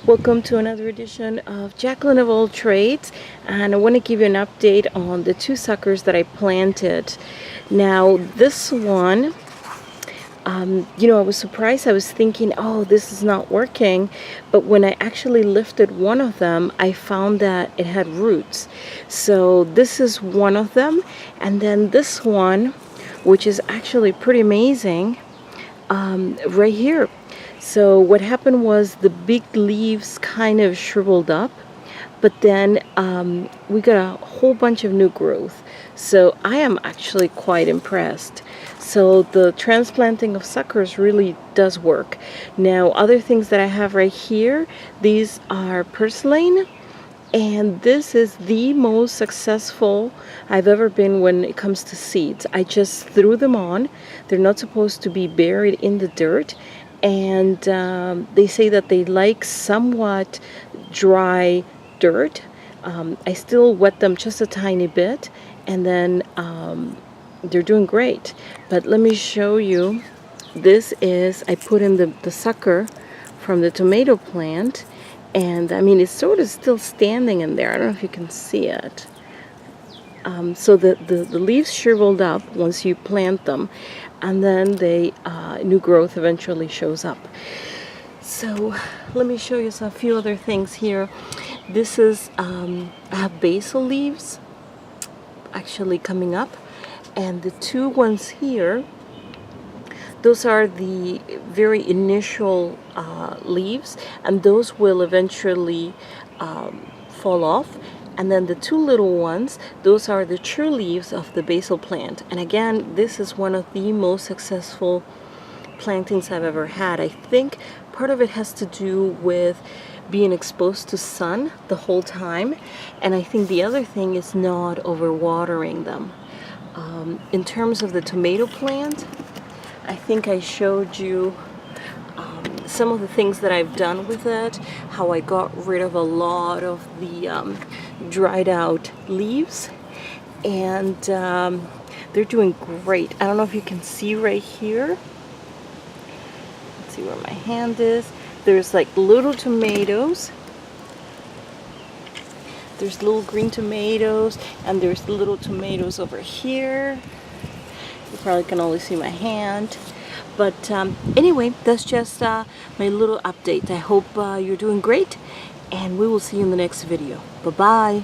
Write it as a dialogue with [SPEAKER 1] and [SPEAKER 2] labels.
[SPEAKER 1] Welcome to another edition of Jacqueline of All Trades, and I want to give you an update on the two suckers that I planted. Now this one, I was surprised. I was thinking, oh, this is not working, but when I actually lifted one of them, I found that it had roots. So this is one of them, and then this one, which is actually pretty amazing, right here. So what happened was the big leaves kind of shriveled up, but then we got a whole bunch of new growth. So I am actually quite impressed. So the transplanting of suckers really does work. Now other things that I have right here, these are purslane. And this is the most successful I've ever been when it comes to seeds. I just threw them on. They're not supposed to be buried in the dirt. And they say that they like somewhat dry dirt. I still wet them just a tiny bit. And then they're doing great. But let me show you. This is, I put in the sucker from the tomato plant. And I mean, it's sort of still standing in there. I don't know if you can see it. So the leaves shriveled up once you plant them, and then they new growth eventually shows up. So let me show you a few other things here. This is I have basil leaves actually coming up, and the two ones here, those are the very initial leaves, and those will eventually fall off. And then the two little ones, those are the true leaves of the basil plant. And again, this is one of the most successful plantings I've ever had. I think part of it has to do with being exposed to sun the whole time. And I think the other thing is not overwatering them. In terms of the tomato plant, I think I showed you some of the things that I've done with it, how I got rid of a lot of the dried out leaves, and they're doing great. I don't know if you can see right here. Let's see where my hand is. There's like little tomatoes. There's little green tomatoes, and there's little tomatoes over here. You probably can only see my hand. But anyway, that's just my little update. I hope you're doing great, and we will see you in the next video. Bye-bye.